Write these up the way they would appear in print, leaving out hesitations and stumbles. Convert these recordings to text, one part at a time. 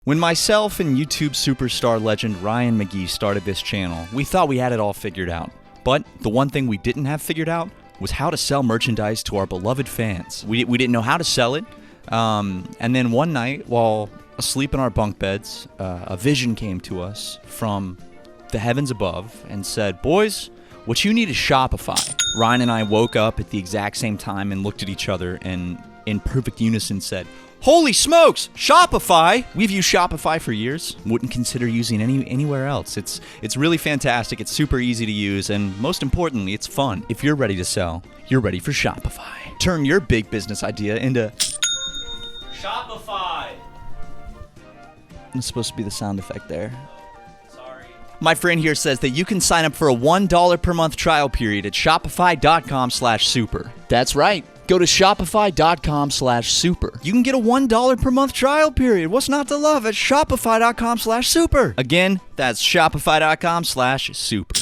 When myself and YouTube superstar legend Ryan McGee started this channel, we thought we had it all figured out. But the one thing we didn't have figured out was how to sell merchandise to our beloved fans. We didn't know how to sell it. And then one night, while asleep in our bunk beds, a vision came to us from the heavens above and said, "Boys, what you need is Shopify." Ryan and I woke up at the exact same time and looked at each other and in perfect unison said, "Holy smokes, Shopify!" We've used Shopify for years. Wouldn't consider using anywhere else. It's really fantastic. It's super easy to use, and most importantly, it's fun. If you're ready to sell, you're ready for Shopify. Turn your big business idea into Shopify. It's supposed to be the sound effect there. Sorry. My friend here says that you can sign up for a $1 per month trial period at shopify.com/super. That's right. Go to shopify.com/super. You can get a $1 per month trial period. What's not to love at shopify.com/super? Again, that's shopify.com/super.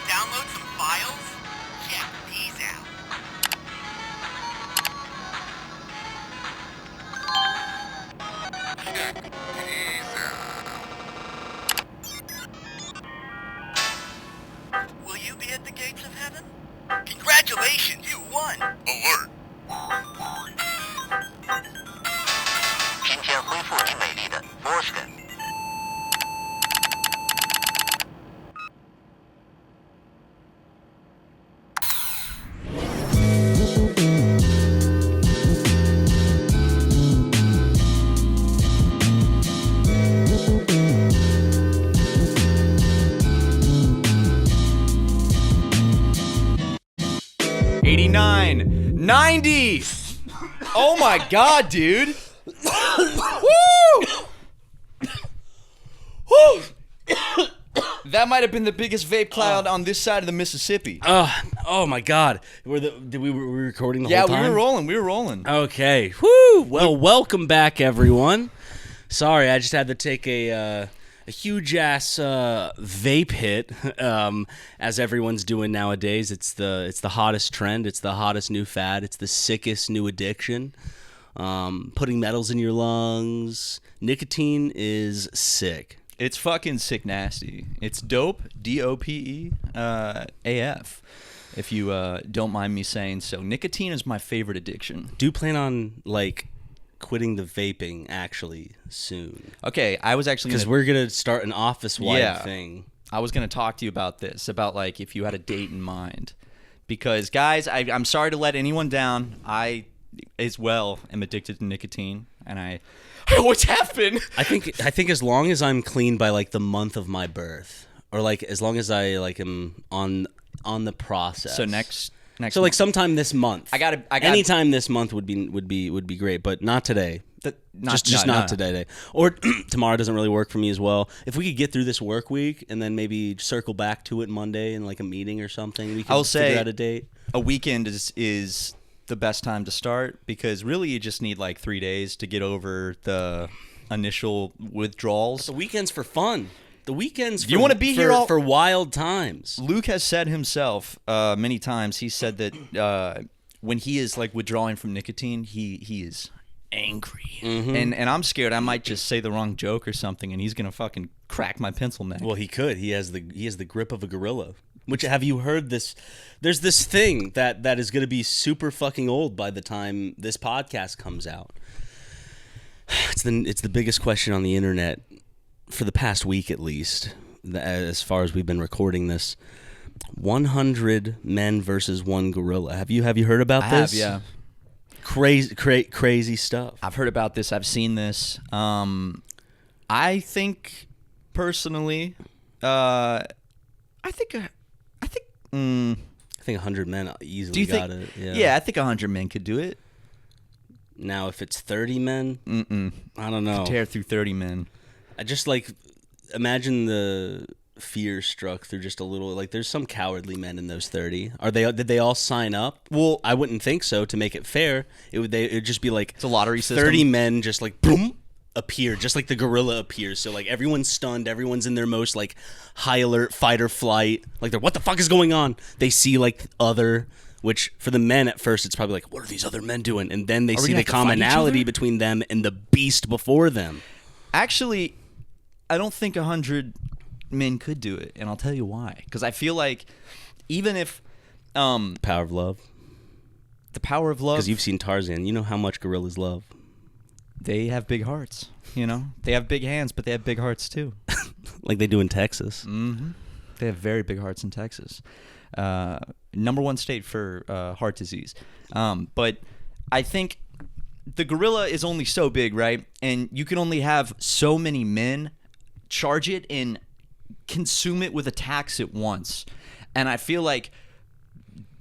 Download some files? Check these out. Check these out. Will you be at the gates of heaven? Congratulations, you won! Alert! 今天恢复你美丽的 Prescott。$89, $90. Oh my God, dude. Woo! Woo! That might have been the biggest vape cloud on this side of the Mississippi. Oh my God. Were we recording the whole time? Yeah, we were rolling. Okay. Woo! Well, welcome back, everyone. Sorry, I just had to take a huge ass vape hit, as everyone's doing nowadays. It's the hottest trend. It's the hottest new fad. It's the sickest new addiction. Putting metals in your lungs. Nicotine is sick. It's fucking sick nasty. It's dope, DOPE, AF, if you don't mind me saying so. Nicotine is my favorite addiction. Do you plan on, quitting the vaping actually soon? Okay, I was actually because we're gonna start an office-wide thing. I was gonna talk to you about this, about if you had a date in mind, because guys, I'm sorry to let anyone down. I as well am addicted to nicotine, and I always have been. I think as long as I'm clean by the month of my birth, or as long as I am on the process. So next. So month. Sometime this month. I got anytime this month would be great, but not today. Not today. Or tomorrow doesn't really work for me as well. If we could get through this work week and then maybe circle back to it Monday in a meeting or something, we can figure out a date. A weekend is the best time to start, because really you just need 3 days to get over the initial withdrawals. But the weekend's for fun. The weekends you want to be here for wild times. Luke has said himself many times. He said that when he is withdrawing from nicotine, he is angry, and I'm scared I might just say the wrong joke or something, and he's gonna fucking crack my pencil neck. Well, he could. He has the grip of a gorilla. Which, have you heard this? There's this thing that is gonna be super fucking old by the time this podcast comes out. It's the biggest question on the internet. For the past week, at least, as far as we've been recording this, 100 men versus one gorilla. Have you heard about this? I have, yeah. Crazy stuff. I've heard about this. I've seen this. I think personally, I think 100 men easily got it. Yeah, I think 100 men could do it. Now, if it's 30 men, I don't know. To tear through 30 men. I just imagine fear struck through just a little. Like, there's some cowardly men in those 30. Did they all sign up? Well, I wouldn't think so. To make it fair, it would just be like it's a lottery system. 30 men just like boom appear, just like the gorilla appears. So like everyone's stunned, everyone's in their most like high alert, fight or flight. Like they're, what the fuck is going on? They see like other. Which, for the men at first, it's probably like, what are these other men doing? And then they see the commonality between them and the beast before them. Actually, I don't think 100 men could do it, and I'll tell you why. Because I feel like even if... Power of love. The power of love. Because you've seen Tarzan. You know how much gorillas love. They have big hearts, you know? They have big hands, but they have big hearts, too. Like they do in Texas. Mm-hmm. They have very big hearts in Texas. Number one state for heart disease. But I think the gorilla is only so big, right? And you can only have so many men charge it and consume it with attacks at once. And I feel like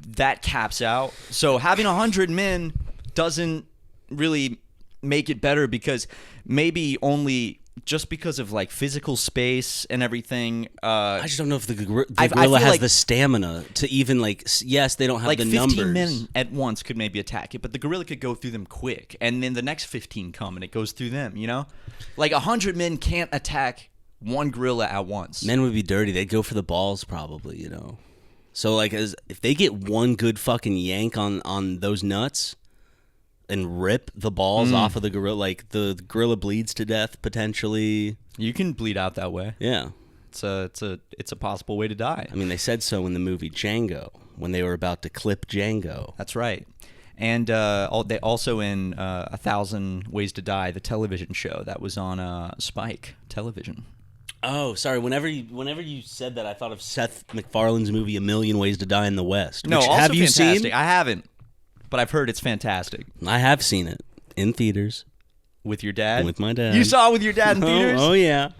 that caps out. So having 100 men doesn't really make it better, because maybe only just because of like physical space and everything. I just don't know if the gorilla has the stamina to even like. Yes, they don't have like the 15 numbers. men at once could maybe attack it, but the gorilla could go through them quick, and then the next 15 come and it goes through them. You know, like 100 men can't attack one gorilla at once. Men would be dirty. They'd go for the balls probably. You know, so like if they get one good fucking yank on those nuts. And rip the balls off of the gorilla, like the gorilla bleeds to death potentially. You can bleed out that way. Yeah, it's a possible way to die. I mean, they said so in the movie Django when they were about to clip Django. That's right. And they also in 1,000 Ways to Die, the television show that was on Spike Television. Oh, sorry. Whenever you said that, I thought of Seth MacFarlane's movie A Million Ways to Die in the West. No, which, also have you fantastic. seen? I haven't. But I've heard it's fantastic. I have seen it in theaters. With your dad? With my dad. You saw it with your dad in theaters? Oh, yeah.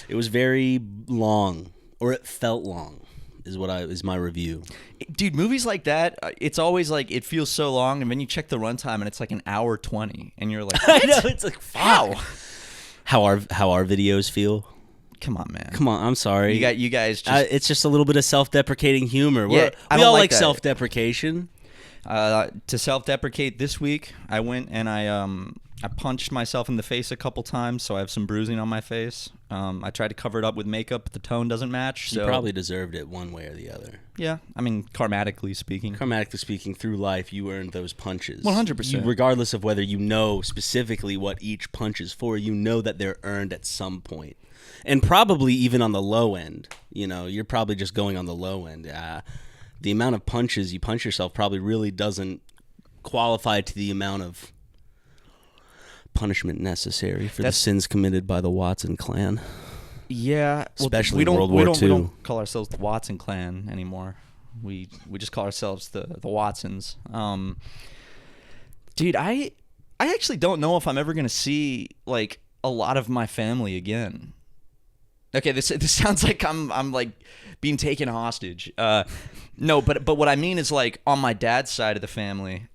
It was very long, or it felt long, is my review. Dude, movies like that, it's always like it feels so long, and then you check the runtime, and it's like an hour 20, and you're like, what? I know, it's like, wow. How our videos feel. Come on, man. Come on, I'm sorry. You guys just... it's just a little bit of self-deprecating humor. Yeah, we all like self-deprecation. To self-deprecate this week, I went and I punched myself in the face a couple times, so I have some bruising on my face. I tried to cover it up with makeup, but the tone doesn't match. So you probably deserved it one way or the other. Yeah, I mean, karmatically speaking. Karmatically speaking, through life, you earned those punches. 100%. Regardless of whether you know specifically what each punch is for, you know that they're earned at some point. And probably even on the low end. You know, you're probably just going on the low end. The amount of punches you punch yourself probably really doesn't qualify to the amount of punishment necessary for the sins committed by the Watson clan. Yeah, especially in World War II. We don't call ourselves the Watson clan anymore. We just call ourselves the Watsons. Dude, I actually don't know if I'm ever gonna see like a lot of my family again. Okay, this sounds like I'm like being taken hostage. No, but what I mean is like on my dad's side of the family,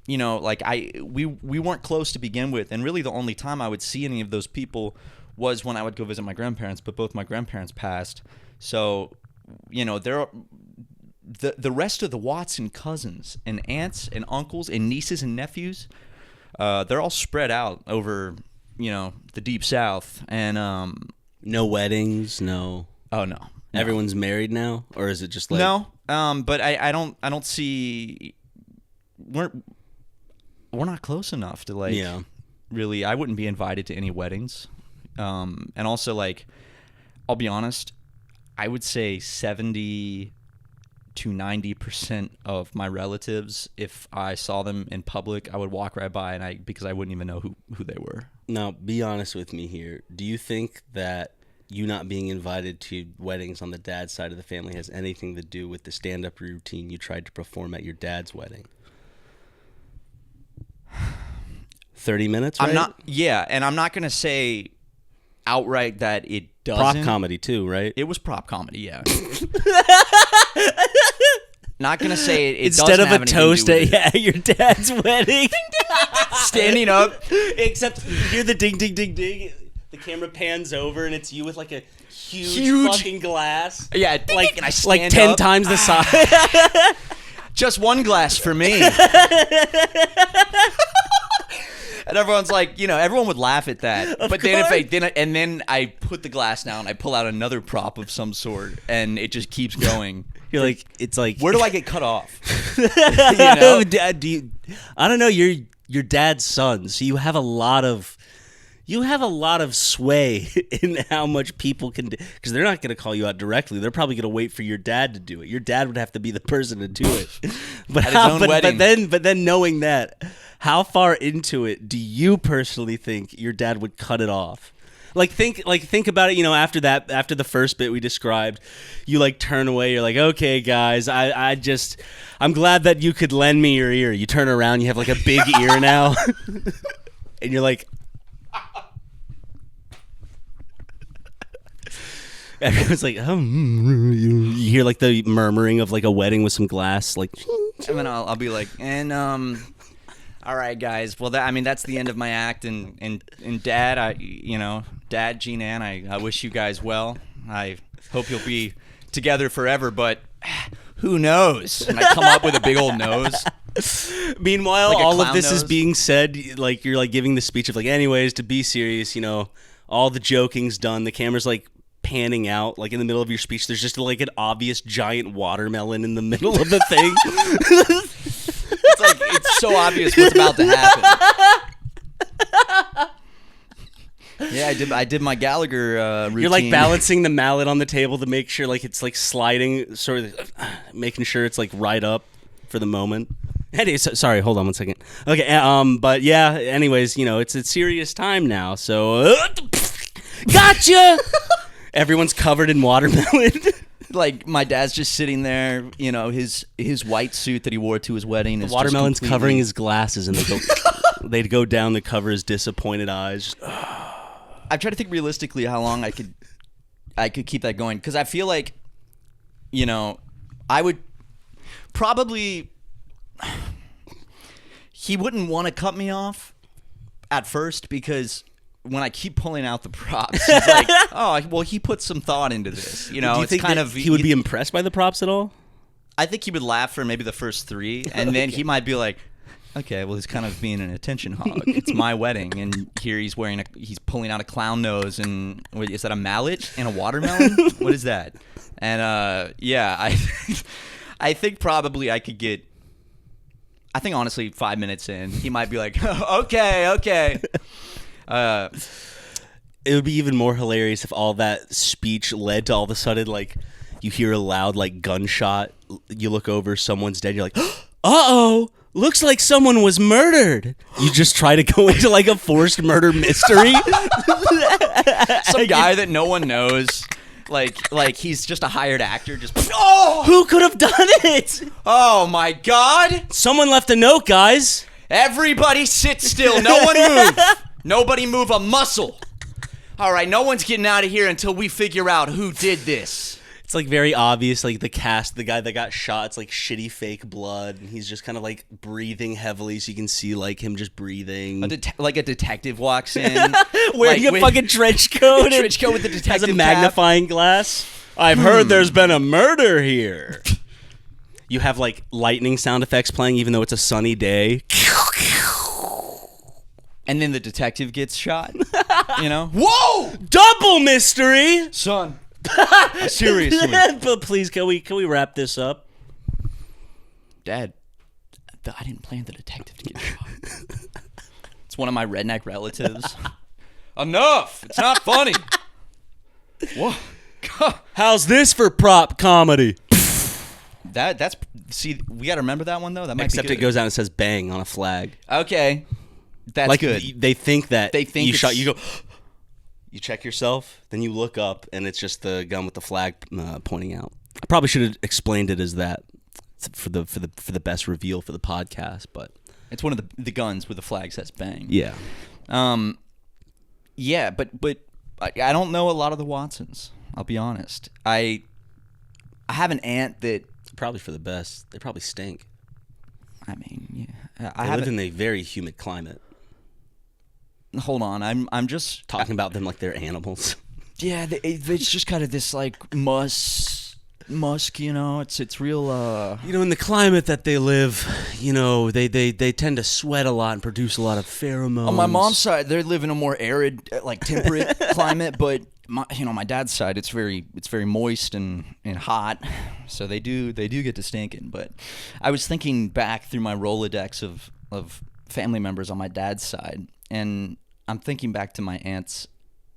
you know, like we weren't close to begin with, and really the only time I would see any of those people was when I would go visit my grandparents. But both my grandparents passed, so you know the rest of the Watson cousins and aunts and uncles and nieces and nephews, they're all spread out over the Deep South, and no weddings, no. Oh no. Everyone's married now, or is it just like no? But I don't see we're not close enough to like really. I wouldn't be invited to any weddings, and also like I'll be honest, I would say 70 to 90% of my relatives, if I saw them in public, I would walk right by because I wouldn't even know who they were. Now, be honest with me here. Do you think that you not being invited to weddings on the dad's side of the family has anything to do with the stand-up routine you tried to perform at your dad's wedding? 30 minutes, right? And I'm not going to say outright that it doesn't. Prop comedy too, right? It was prop comedy, yeah. Not going to say it Instead doesn't of have a toast at your dad's wedding. Standing up. Except you hear the ding, ding, ding, ding. The camera pans over and it's you with like a huge fucking glass. Yeah, like and I stand like 10 up. times the size. Just one glass for me. And everyone's like, everyone would laugh at that. But then then I put the glass down, I pull out another prop of some sort, and it just keeps going. You're like, it's like, where do I get cut off? Dad, I don't know. You're dad's son, so you have a lot of sway in how much people can do, because they're not going to call you out directly. They're probably going to wait for your dad to do it. Your dad would have to be the person to do it. But at his own wedding. But then knowing that, how far into it do you personally think your dad would cut it off? Think about it. After the first bit we described, you like turn away. You're like, okay, guys, I'm glad that you could lend me your ear. You turn around, you have like a big ear now, and you're like. Everyone's like, oh, you hear like the murmuring of like a wedding with some glass, like. And then I'll be like, all right, guys. Well, that's the end of my act, and Dad, Dad, Jean Ann, I wish you guys well. I hope you'll be together forever, but who knows? And I come up with a big old nose. Meanwhile, like all of this nose. is being said, like you're like giving the speech of like, anyways, to be serious, all the joking's done. The camera's like panning out, like in the middle of your speech. There's just like an obvious giant watermelon in the middle of the thing. It's like it's so obvious what's about to happen. Yeah, I did my Gallagher routine. You're like balancing the mallet on the table to make sure like it's like sliding, sort of making sure it's like right up for the moment. Hey, sorry, hold on one second. Okay, but yeah, anyways, it's a serious time now, so gotcha. Everyone's covered in watermelon. Like my dad's just sitting there, his white suit that he wore to his wedding. The watermelon's covering his glasses, and they'd go down to cover his disappointed eyes. I've tried to think realistically how long I could keep that going, because I feel like, I would probably. He wouldn't want to cut me off at first, because when I keep pulling out the props, he's like, oh, well, he put some thought into this. Do you think he would be impressed by the props at all? I think he would laugh for maybe the first 3, and then he might be like, okay, well, he's kind of being an attention hog. It's my wedding, and here he's pulling out a clown nose, and is that a mallet and a watermelon? What is that? And yeah, I think probably I could get. I think honestly, 5 minutes in, he might be like, okay. It would be even more hilarious if all that speech led to all of a sudden, like, you hear a loud, like, gunshot. You look over, someone's dead. You're like, uh-oh, looks like someone was murdered. You just try to go into, like, a forced murder mystery. Some guy that no one knows. Like he's just a hired actor. Just oh, who could have done it? Oh my God! Someone left a note, guys. Everybody sit still. No one move. Nobody move a muscle. All right, no one's getting out of here until we figure out who did this. It's like very obvious, like the guy that got shot, it's like shitty fake blood, and he's just kind of like breathing heavily, so you can see like him just breathing. Like a detective walks in, wearing a fucking trench coat, with the detective has a magnifying glass. I've heard there's been a murder here. You have like lightning sound effects playing, even though it's a sunny day. And then the detective gets shot. Whoa! Double mystery, son. Seriously. But please, can we wrap this up? Dad, I didn't plan the detective to get shot. It's one of my redneck relatives. Enough! It's not funny. What? How's this for prop comedy? That's we gotta remember that one though. That might Except be it goes out and says "bang" on a flag. Okay, that's like, good. They think you shot. You go. You check yourself, then you look up, and it's just the gun with the flag pointing out. I probably should have explained it as that for the best reveal for the podcast, but it's one of the guns with the flag says "bang." Yeah. Yeah, but I don't know a lot of the Watsons. I'll be honest. I have an aunt that probably for the best. They probably stink. I mean, yeah. I live in a very humid climate. hold on. I'm just Talking about them like they're animals. Yeah, it's just kind of this like musk, you know. It's real. You know, in the climate that they live, you know, they tend to sweat a lot and produce a lot of pheromones. On my mom's side, they live in a more arid, like temperate climate, but my dad's side, it's very moist and hot, so they do get to stinking. But I was thinking back through my Rolodex of family members on my dad's side, and I'm thinking back to my aunt's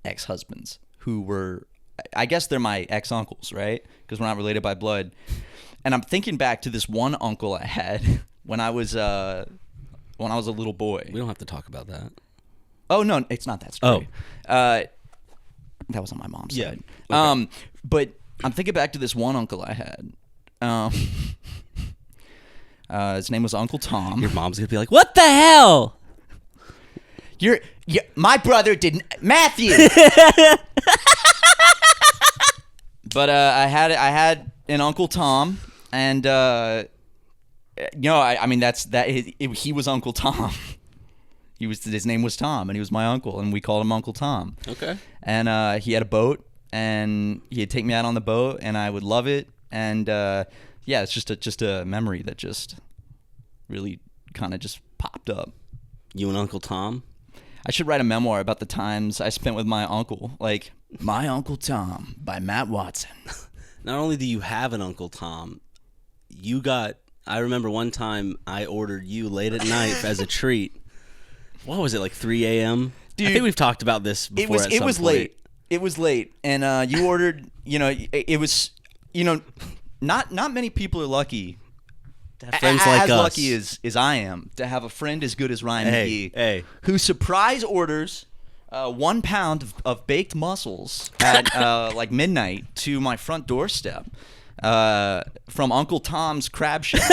ex-husbands, who were, I guess they're my ex-uncles, right? Because we're not related by blood. And I'm thinking back to this one uncle I had when I was a little boy. We don't have to talk about that. Oh no, it's not that story. That was on my mom's side. Okay. But I'm thinking back to this one uncle I had. His name was Uncle Tom. Your mom's gonna be like, "What the hell?" My brother didn't, Matthew. But I had an Uncle Tom, and I mean he was Uncle Tom. His name was Tom, and he was my uncle, and we called him Uncle Tom. Okay. And he had a boat, and he'd take me out on the boat, and I would love it. And it's just a memory that just really kind of just popped up. You and Uncle Tom? I should write a memoir about the times I spent with my uncle, like My Uncle Tom by Matt Watson. Not only do you have an Uncle Tom, I remember one time I ordered you late at night as a treat. What was it, like 3 a.m.? Dude, I think we've talked about this before. It was late. It was late, and you ordered. It was. Not many people are lucky. To have friends like us. As lucky as I am to have a friend as good as Ryan McGee, who surprise orders 1 pound of baked mussels at like midnight to my front doorstep from Uncle Tom's Crab Shack.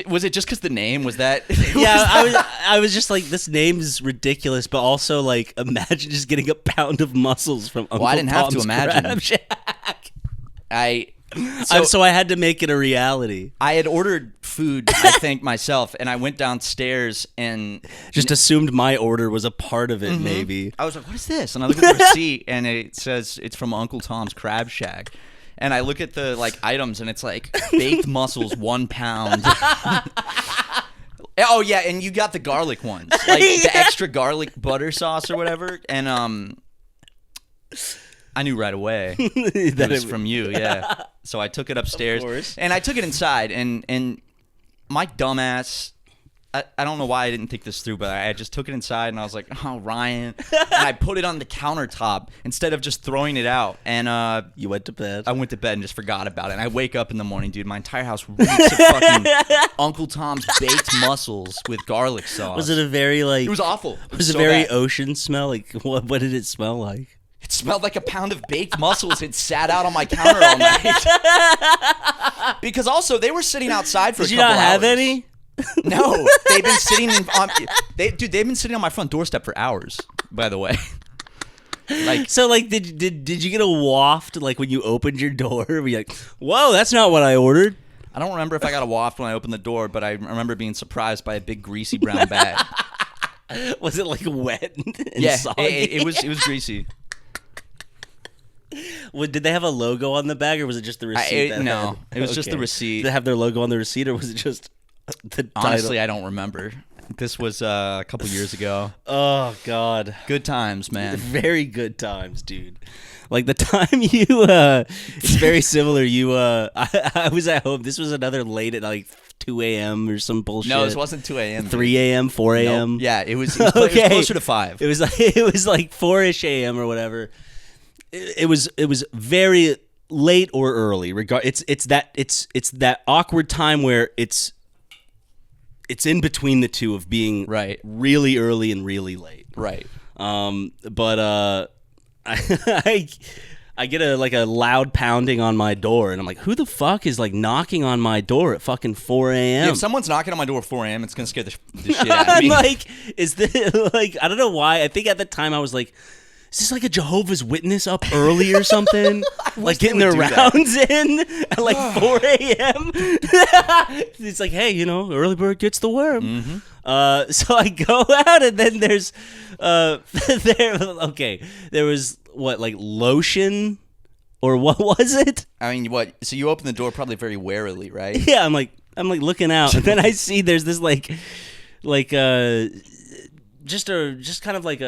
Was it just because the name was that? I was just like, this name is ridiculous, but also like, imagine just getting a pound of mussels from Uncle Tom's. Well, I didn't have to imagine. Crab Shack. So I had to make it a reality. I had ordered food, I think, myself, and I went downstairs and just assumed my order was a part of it. Mm-hmm. Maybe I was like, "What is this?" And I look at the receipt, and it says it's from Uncle Tom's Crab Shack. And I look at the items, and it's like baked mussels, 1 pound. Oh yeah, and you got the garlic ones, like the extra garlic butter sauce or whatever. And I knew right away that it was from you. Yeah. So I took it upstairs, of course. And I took it inside, and my dumbass. I don't know why I didn't think this through, but I just took it inside, and I was like, "Oh, Ryan," and I put it on the countertop instead of just throwing it out. And you went to bed. I went to bed and just forgot about it. And I wake up in the morning, dude. My entire house reeks of fucking Uncle Tom's baked mussels with garlic sauce. Was it a very It was awful. Was it so a very bad. ocean smell? Like what did it smell like? It smelled like a pound of baked mussels had sat out on my counter all night. Because also they were sitting outside for a couple hours. Did you not have any? No, they've been sitting they've been sitting on my front doorstep for hours, by the way. Did you get a waft like when you opened your door? Were you like, "Whoa, that's not what I ordered"? I don't remember if I got a waft when I opened the door, but I remember being surprised by a big greasy brown bag. Was it like wet and soggy? It was greasy. Did they have a logo on the bag, or was it just the receipt? No, it was just the receipt. Did they have their logo on the receipt, or was it just the title? Honestly, I don't remember. This was a couple years ago. Oh, God. Good times, man. Very good times, dude. Like the time you, it's very similar. I was at home. This was another late at like 2 a.m. or some bullshit. No, this wasn't 2 a.m. 3 a.m., 4 a.m. Nope. Yeah, it was okay. It was closer to 5. It was like 4-ish a.m. or whatever. It was very late or early. It's that awkward time where it's in between the two of being right, really early and really late. Right. But I get a loud pounding on my door, and I'm like, who the fuck is like knocking on my door at fucking 4 a.m.? Yeah, if someone's knocking on my door at 4 a.m., it's gonna scare the shit out of me. Like, is this like, I don't know why. I think at the time I was like, is this like a Jehovah's Witness up early or something? Like getting their rounds in at like 4 a.m.? It's like, hey, early bird gets the worm. Mm-hmm. So I go out, and then there's there was what, like lotion, or what was it? I mean, what? So you open the door probably very warily, right? Yeah, I'm like looking out, and then I see there's this just kind of like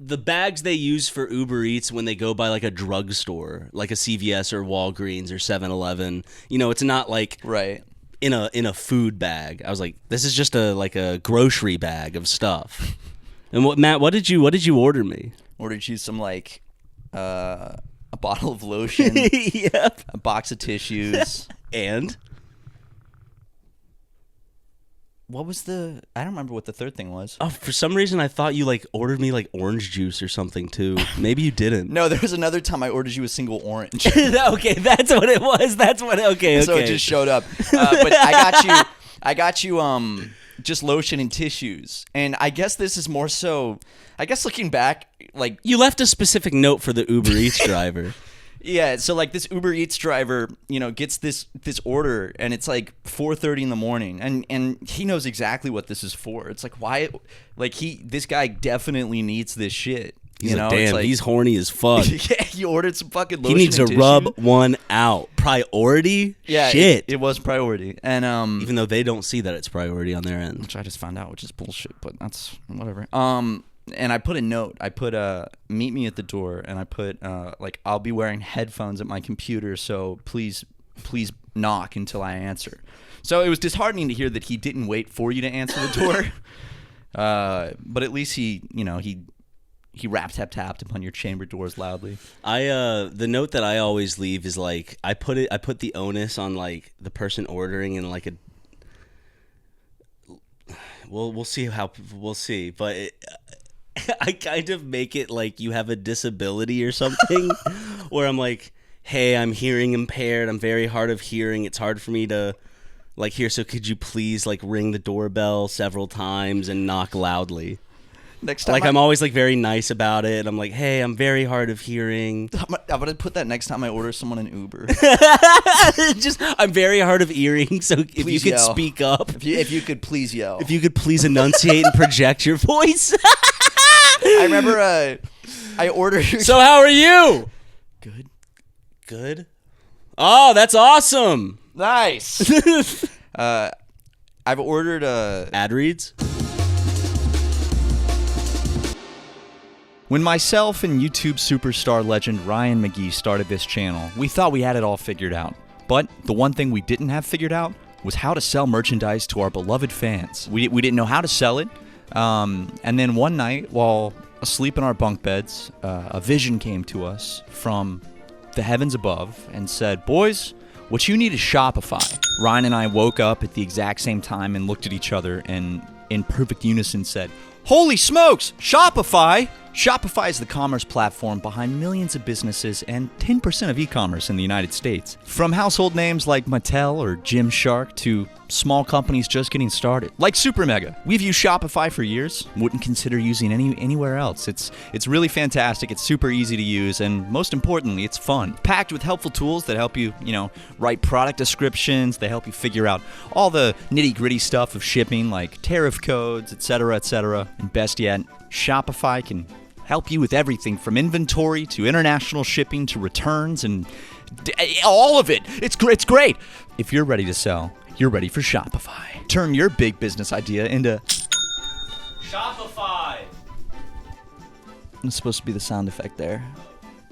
the bags they use for Uber Eats when they go by like a drugstore, like a CVS or Walgreens or 7-Eleven. You know, it's not like Right. in a food bag. I was like, this is just a grocery bag of stuff. And Matt, what did you order me? Ordered you some like a bottle of lotion, Yep. a box of tissues. And What was I don't remember what the third thing was. oh, for some reason I thought you like ordered me like orange juice or something too. Maybe you didn't. No, there was another time I ordered you a single orange. Okay, that's what it was. Okay. So it just showed up. But I got you just lotion and tissues. And I guess this is more so, I guess looking back, like, You left a specific note for the Uber Eats driver. yeah, so like this Uber Eats driver, gets this order, and it's like 4:30 in the morning, and he knows exactly what this is for. It's like, why, like, this guy definitely needs this shit. He's like, It's damn, like, he's horny as fuck. yeah, you ordered some fucking He lotion. needs to and rub tissue. one out. Priority? Yeah, Shit. it was priority, and Even though they don't see that it's priority on their end. which I just found out, which is bullshit, but that's whatever. And I put a note. I put meet me at the door, and I put like, I'll be wearing headphones at my computer, so please knock until I answer. So it was disheartening to hear that he didn't wait for you to answer the door. But at least he rap tap tapped upon your chamber doors loudly. The note that I always leave is like I put the onus on like the person ordering in like a we'll see, but I kind of make it like you have a disability or something, where I'm like, hey, I'm hearing impaired. I'm very hard of hearing. It's hard for me to like hear. So could you please like ring the doorbell several times and knock loudly? Next time, Like I'm always like very nice about it. I'm like, hey, I'm very hard of hearing. I'm gonna put that next time I order someone an Uber. I'm very hard of hearing. So if you Please could yell. speak up, If you could please yell. if you could please enunciate and project your voice. I remember I ordered. So how are you? Good. Oh, that's awesome. Nice. I've ordered Ad reads. When myself and YouTube superstar legend Ryan McGee started this channel, we thought we had it all figured out. But the one thing we didn't have figured out was how to sell merchandise to our beloved fans. We didn't know how to sell it. And then one night, while asleep in our bunk beds, a vision came to us from the heavens above and said, boys, what you need is Shopify. Ryan and I woke up at the exact same time and looked at each other and in perfect unison said, holy smokes, Shopify! Shopify is the commerce platform behind millions of businesses and 10% of e-commerce in the United States. From household names like Mattel or Gymshark to small companies just getting started, like SuperMega. We've used Shopify for years. Wouldn't consider using anywhere else. It's really fantastic. It's super easy to use, and most importantly, it's fun. Packed with helpful tools that help you, write product descriptions. They help you figure out all the nitty-gritty stuff of shipping, like tariff codes, etc., etc. And best yet, Shopify can help you with everything from inventory to international shipping to returns and all of it. It's great. If you're ready to sell, you're ready for Shopify. Turn your big business idea into Shopify. It's supposed to be the sound effect there.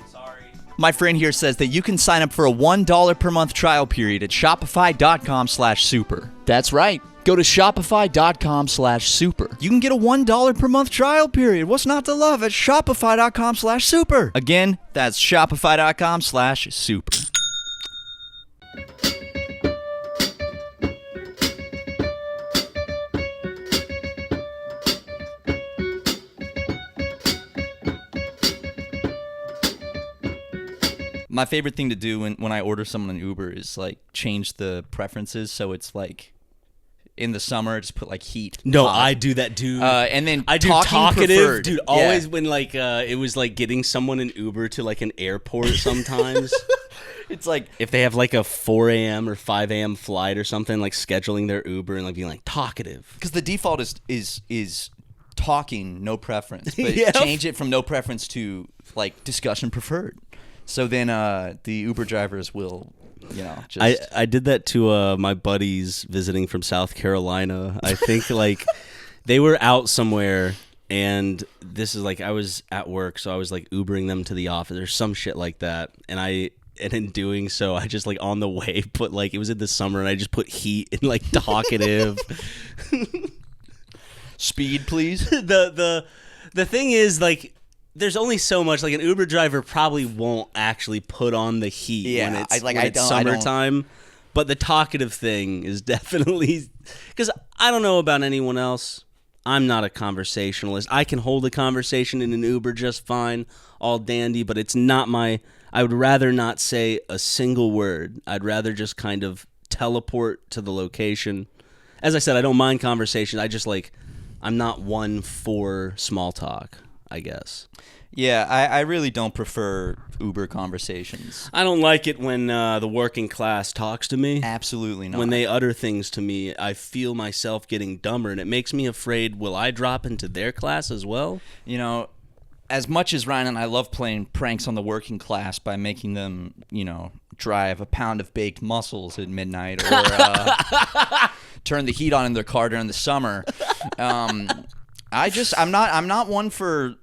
Sorry. My friend here says that you can sign up for a $1 per month trial period at shopify.com/super. That's right. Go to shopify.com/super. You can get a $1 per month trial period. What's not to love at shopify.com/super? Again, that's shopify.com/super. My favorite thing to do when I order someone an Uber is like change the preferences so it's like in the summer just put like heat. No, hot. I do that, dude. And then I do talkative, talkative, dude. Yeah. Always when like it was like getting someone an Uber to like an airport sometimes. It's like if they have like a 4 a.m. or 5 a.m. flight or something, like scheduling their Uber and like being like talkative. because the default is talking, no preference, but Yep. change it from no preference to like discussion preferred. So then the Uber drivers will, just I did that to my buddies visiting from South Carolina. I think like they were out somewhere, and this is like I was at work, so I was like Ubering them to the office or some shit like that, and in doing so, I just like on the way put like it was in the summer, and I just put heat and like talkative. speed, please. The thing is like. There's only so much. Like an Uber driver probably won't actually put on the heat when it's summertime. But the talkative thing is definitely because I don't know about anyone else. I'm not a conversationalist. I can hold a conversation in an Uber just fine, all dandy. But it's not my. I would rather not say a single word. I'd rather just kind of teleport to the location. As I said, I don't mind conversation. I just like I'm not one for small talk, I guess. Yeah, I really don't prefer Uber conversations. I don't like it when the working class talks to me. Absolutely not. When they utter things to me, I feel myself getting dumber, and it makes me afraid, will I drop into their class as well? As much as Ryan and I love playing pranks on the working class by making them, drive a pound of baked mussels at midnight or turn the heat on in their car during the summer, I'm not one for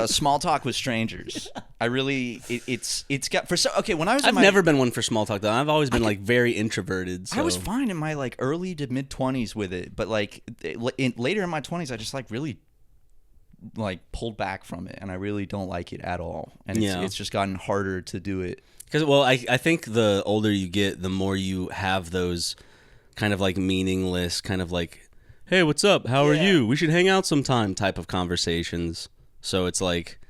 small talk with strangers. I really it's got when I was I've never been one for small talk though. I've always been like very introverted. So. I was fine in my like early to mid 20s with it, but like later in my 20s I just like really like pulled back from it, and I really don't like it at all. And it's just gotten harder to do it. Because I think the older you get, the more you have those kind of like meaningless kind of like, hey, what's up? How are you? We should hang out sometime type of conversations. So it's like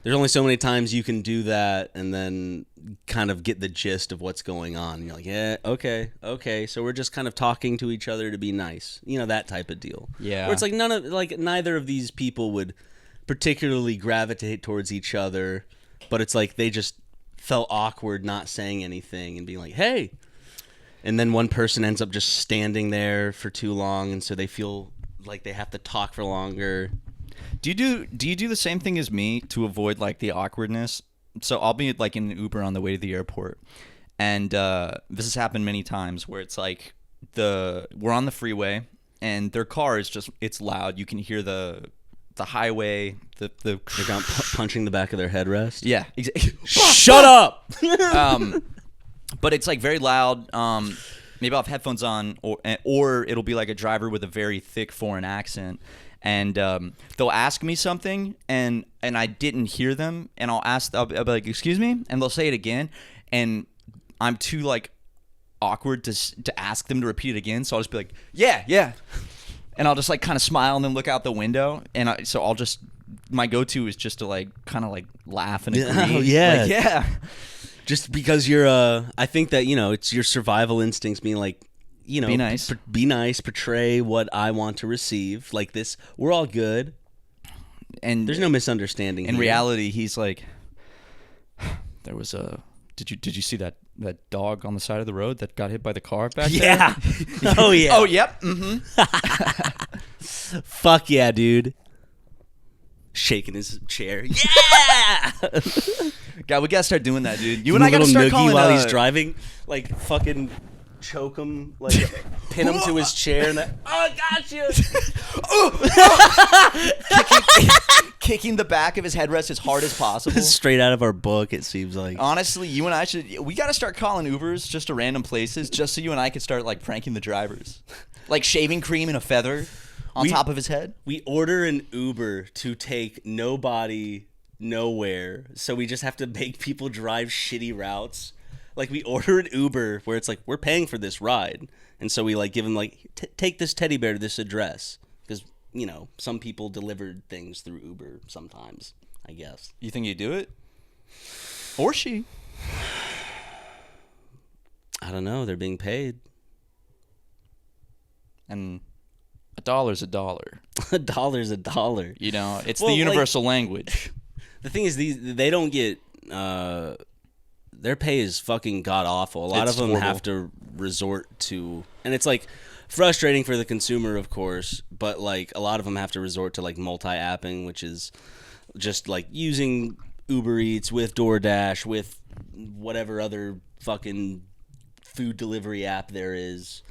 there's only so many times you can do that and then kind of get the gist of what's going on. And you're like, yeah, okay. So we're just kind of talking to each other to be nice. That type of deal. Yeah. Where it's like neither of these people would particularly gravitate towards each other, but it's like they just felt awkward not saying anything and being like, hey. And then one person ends up just standing there for too long, and so they feel like they have to talk for longer. Do you do the same thing as me to avoid like the awkwardness? So I'll be like in an Uber on the way to the airport, and this has happened many times where it's like we're on the freeway and their car is just it's loud. You can hear the highway, they're punching the back of their headrest. Yeah, Shut up. But it's like very loud. Maybe I'll have headphones on, or it'll be like a driver with a very thick foreign accent, and they'll ask me something, and I didn't hear them, and I'll be like, "Excuse me," and they'll say it again, and I'm too like awkward to ask them to repeat it again, so I'll just be like, "Yeah," and I'll just like kind of smile and then look out the window, and so I'll just my go-to is just to like kind of like laugh and agree. Oh, yeah, like, yeah. Just because you're, I think that, it's your survival instincts being like, be nice. Be nice, portray what I want to receive. Like this, we're all good. And there's no misunderstanding. In reality, he's like, there was did you see that dog on the side of the road that got hit by the car back there? Oh, yeah. Oh, yep. Mm-hmm. Fuck yeah, dude. Shaking his chair. Yeah! God, we gotta start doing that, dude. You and I gotta start calling while he's driving, like fucking choke him, like pin him to his chair, and I got you. Kicking the back of his headrest as hard as possible. Straight out of our book, it seems like. Honestly, you and I we gotta start calling Ubers just to random places, just so you and I could start like pranking the drivers, like shaving cream and a feather on top of his head. We order an Uber to take nobody nowhere, so we just have to make people drive shitty routes. Like we order an Uber where it's like we're paying for this ride, and so we like give them like take this teddy bear to this address because some people delivered things through Uber sometimes. I guess. You think you do it, or she? I don't know. They're being paid, and $1's $1. $1's $1. It's the universal language. The thing is, they don't get their pay is fucking god awful. A lot It's of them horrible. have to resort to, and it's like frustrating for the consumer, of course, but like a lot of them have to resort to like multi-apping, which is just like using Uber Eats with DoorDash with whatever other fucking food delivery app there is.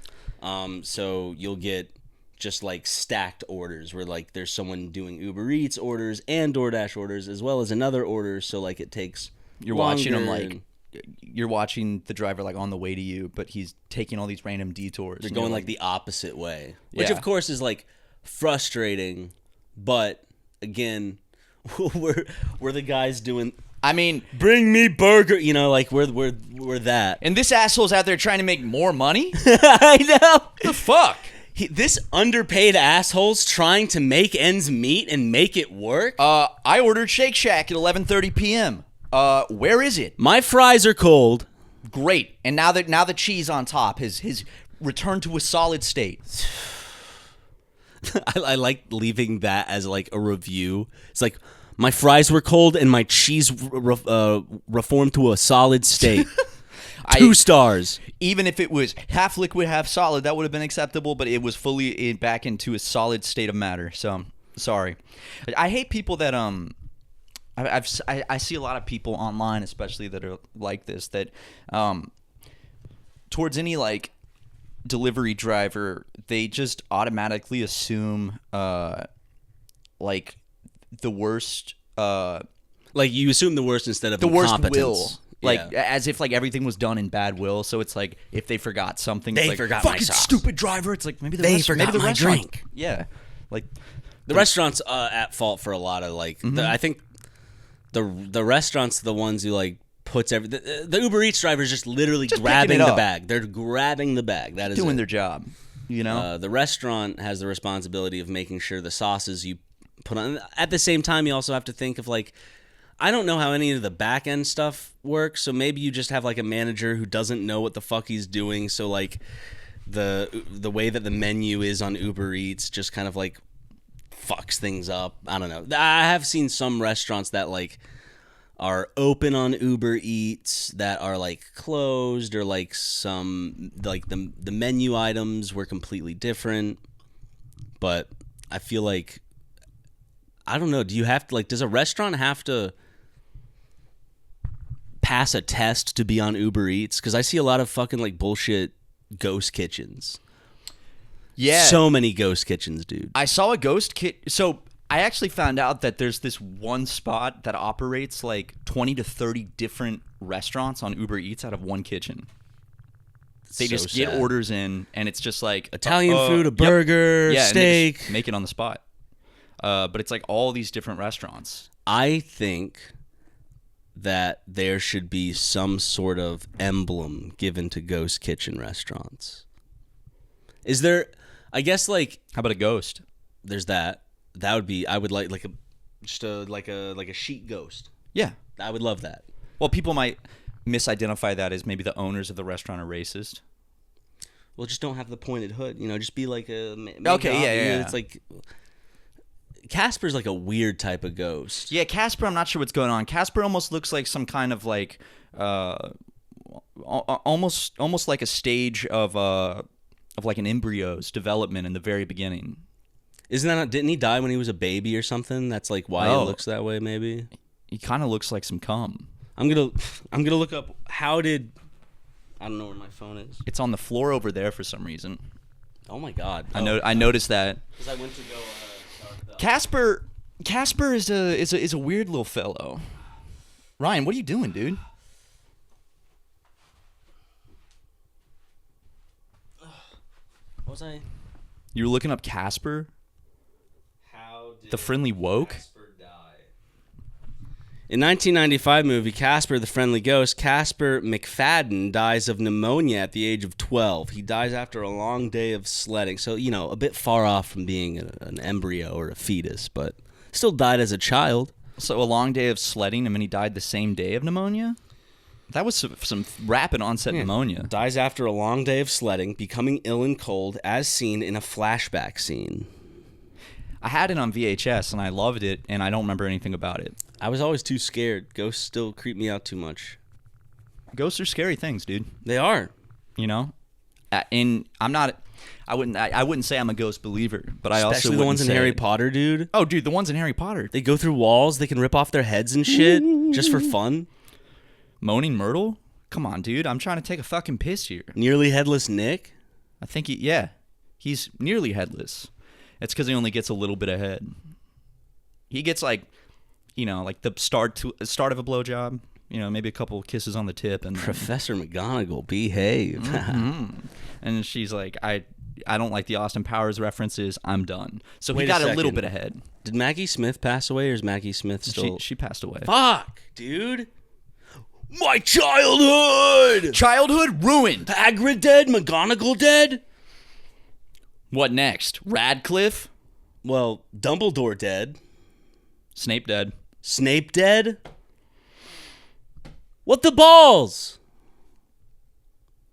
So you'll get just like stacked orders where like there's someone doing Uber Eats orders and DoorDash orders as well as another order. So like it takes You're watching him longer like and you're watching the driver like on the way to you, but he's taking all these random detours. they're and going you're like the opposite way, which Yeah. of course is like frustrating. But again, we're the guys doing I mean, bring me burger, you know, like we're that. and this asshole's out there trying to make more money. I know. The fuck? This underpaid asshole's trying to make ends meet and make it work. I ordered Shake Shack at 11:30 p.m. Where is it? My fries are cold. Great. And now the cheese on top his returned to a solid state. I like leaving that as like a review. It's like my fries were cold and my cheese reformed to a solid state. 2 stars. Even if it was half liquid, half solid, that would have been acceptable, but it was fully back into a solid state of matter. So, sorry. I hate people that I see a lot of people online, especially that are like this, that towards any like delivery driver, they just automatically assume like the worst, Like you assume the worst instead of the worst incompetence. will. Like Yeah. as if like everything was done in bad will. So it's like if they forgot something, They it's like, forgot my fucking sauce. stupid driver. It's like maybe the They restaurant, forgot maybe the my restaurant. drink. Yeah, like The restaurant's at fault for a lot of like. I think the restaurant's the ones who like puts the Uber Eats driver is just literally Just grabbing picking it the up. bag. They're grabbing the bag. That is doing it. their job. You know, The restaurant has the responsibility of making sure the sauces you put on. At the same time, you also have to think of like, I don't know how any of the back end stuff works. So maybe you just have like a manager who doesn't know what the fuck he's doing. So like the way that the menu is on Uber Eats just kind of like fucks things up. I don't know. I have seen some restaurants that like are open on Uber Eats that are like closed, or like some like the menu items were completely different. But I feel like, I don't know, do you have to like, does a restaurant have to pass a test to be on Uber Eats? Because I see a lot of fucking like bullshit ghost kitchens. yeah. So many ghost kitchens, dude. I saw a ghost kit. So I actually found out that there's this one spot that operates like 20 to 30 different restaurants on Uber Eats out of one kitchen. They So just get sad. orders in, and it's just like Italian food, a yep. burger, Yeah, and they just steak. make it on the spot. But it's like all these different restaurants. I think that there should be some sort of emblem given to ghost kitchen restaurants. Is there? I guess like How about a ghost? there's that. That would be. I would like a just a like a sheet ghost. Yeah. I would love that. Well, people might misidentify that as maybe the owners of the restaurant are racist. Well, just don't have the pointed hood. You know, just be like a. Okay, yeah. It's like Casper's like a weird type of ghost. Yeah, Casper, I'm not sure what's going on. Casper almost looks like some kind of like, almost like a stage of like an embryo's development in the very beginning. Isn't that? Didn't he die when he was a baby or something? That's like why Oh. he looks that way. Maybe. He kind of looks like some cum. I'm gonna look up how did. I don't know where my phone is. It's on the floor over there for some reason. Oh my god! I noticed that. Because I went to go. Casper is a weird little fellow. Ryan, what are you doing, dude? What was I? You were looking up Casper, How did the friendly woke. Casper die? In 1995 movie Casper the Friendly Ghost, Casper McFadden dies of pneumonia at the age of 12. He dies after a long day of sledding. So, you know, a bit far off from being an embryo or a fetus, but still died as a child. So a long day of sledding, and then he died the same day of pneumonia. That was some rapid onset pneumonia. Dies after a long day of sledding, becoming ill and cold, as seen in a flashback scene. I had it on VHS and I loved it, and I don't remember anything about it. I was always too scared. Ghosts still creep me out too much. Ghosts are scary things, dude. They are. You know, and I'm not. I wouldn't say I'm a ghost believer, but I also Especially the ones in Harry Potter, dude. Oh, dude, the ones in Harry Potter. They go through walls. They can rip off their heads and shit just for fun. Moaning Myrtle? Come on, dude. I'm trying to take a fucking piss here. Nearly headless Nick. I think he's nearly headless. It's because he only gets a little bit of head. He gets like the start of a blowjob. Maybe a couple kisses on the tip, and Professor McGonagall, behave. And she's like, I don't like the Austin Powers references. I'm done. So Wait he got a a little second. bit ahead. Did Maggie Smith pass away, or is Maggie Smith still? She passed away. Fuck, dude. My childhood. Childhood ruined. Hagrid dead. McGonagall dead. What next? Radcliffe? Well, Dumbledore dead. Snape dead. Snape dead. What the balls?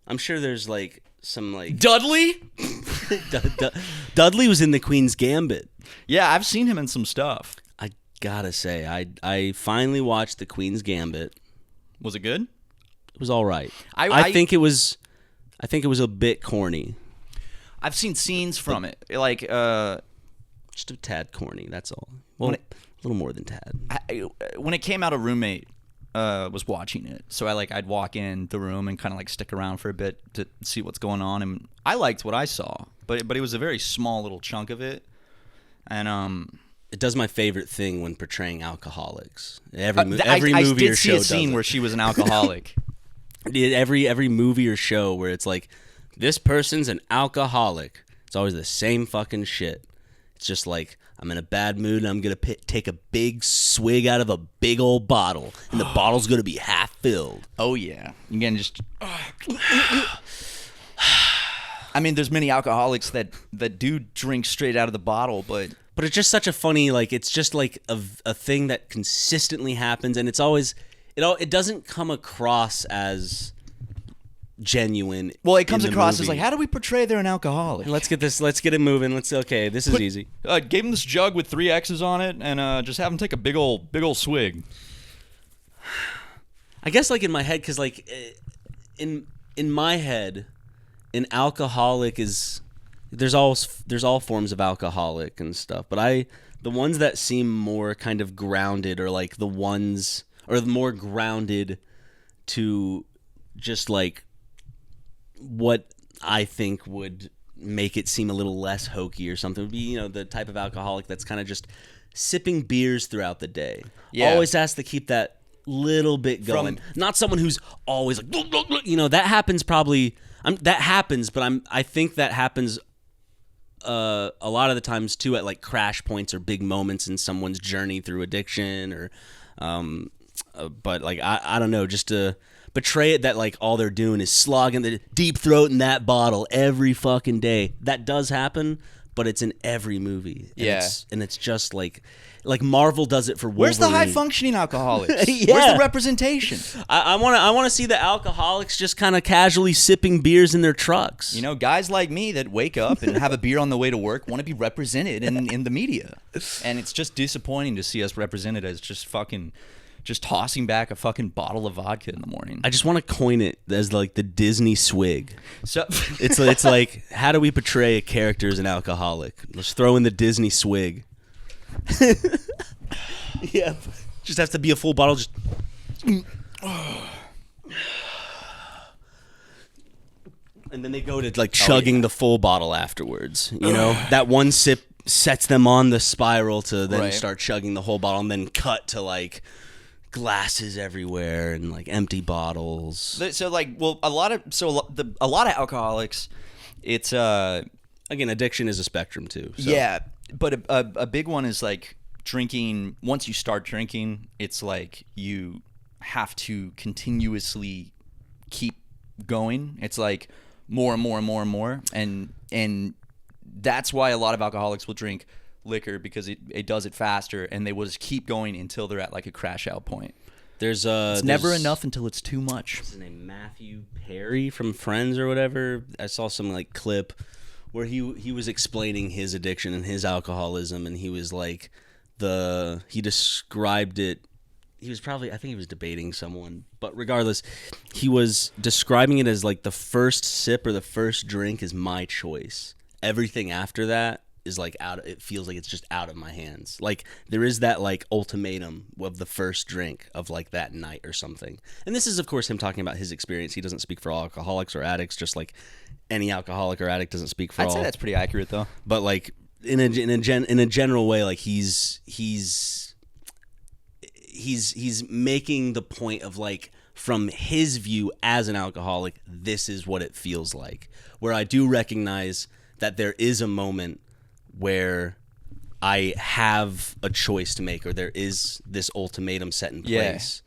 I'm sure there's like some like Dudley? Dudley was in the Queen's Gambit. Yeah, I've seen him in some stuff. I gotta say, I finally watched the Queen's Gambit. Was it good? It was all right. I think it was a bit corny. I've seen scenes from it, like Just a tad corny. That's all. Well, a little more than tad. when it came out, a roommate was watching it, so I'd walk in the room and kind of like stick around for a bit to see what's going on, and I liked what I saw, but it was a very small little chunk of it, and It does my favorite thing when portraying alcoholics. Every movie I or show did see a scene where she was an alcoholic. Every movie or show where it's like, this person's an alcoholic. It's always the same fucking shit. It's just like, I'm in a bad mood and I'm going to take a big swig out of a big old bottle. And the bottle's going to be half filled. Oh, yeah. Again, just... I mean, there's many alcoholics that do drink straight out of the bottle, but it's just such a funny, like, it's just like a thing that consistently happens. And it's always... It doesn't come across as genuine. Well, it comes in the across movie. as like, how do we portray they're an alcoholic? Let's get it moving. This is easy. Gave him this jug with 3 X's on it, and just have him take a big old swig. I guess like in my head, because like in my head, an alcoholic is there's all forms of alcoholic and stuff, but the ones that seem more kind of grounded are like the ones or more grounded to just like what I think would make it seem a little less hokey or something would be, the type of alcoholic that's kind of just sipping beers throughout the day. Yeah. Always has to keep that little bit going. Not someone who's always like, that happens probably. That happens, but I think that happens a lot of the times too at like crash points or big moments in someone's journey through addiction or, but like I don't know, just to portray it that like all they're doing is slogging the deep throat in that bottle every fucking day. That does happen, but it's in every movie. And it's just like Marvel does it for Wolverine. Where's the high functioning alcoholics? Yeah. Where's the representation? I want to see the alcoholics just kind of casually sipping beers in their trucks. Guys like me that wake up and have a beer on the way to work want to be represented in the media, and it's just disappointing to see us represented as just tossing back a fucking bottle of vodka in the morning. I just want to coin it as like the Disney swig. So it's like, how do we portray a character as an alcoholic? Let's throw in the Disney swig. Yeah, just has to be a full bottle. Just and then they go to like chugging the full bottle afterwards. That one sip sets them on the spiral to then start chugging the whole bottle, and then cut to like glasses everywhere and like empty bottles. So like, well, a lot of alcoholics, it's again, addiction is a spectrum too. So. Yeah, but a big one is like drinking. Once you start drinking, it's like you have to continuously keep going. It's like more and more and more and more, and that's why a lot of alcoholics will drink liquor, because it does it faster, and they will just keep going until they're at like a crash out point. It's never enough until it's too much. What's his name? Matthew Perry from Friends or whatever. I saw some like clip where he was explaining his addiction and his alcoholism, and he was like he described it I think he was debating someone, but regardless, he was describing it as like the first sip or the first drink is my choice. Everything after that is like it feels like it's just out of my hands. Like there is that like ultimatum of the first drink of like that night or something. And this is of course him talking about his experience. He doesn't speak for all alcoholics or addicts, just like any alcoholic or addict doesn't speak for all. I'd say that's pretty accurate though. But like in a general way, like he's making the point of like from his view as an alcoholic, this is what it feels like. Where I do recognize that there is a moment where I have a choice to make, or there is this ultimatum set in place.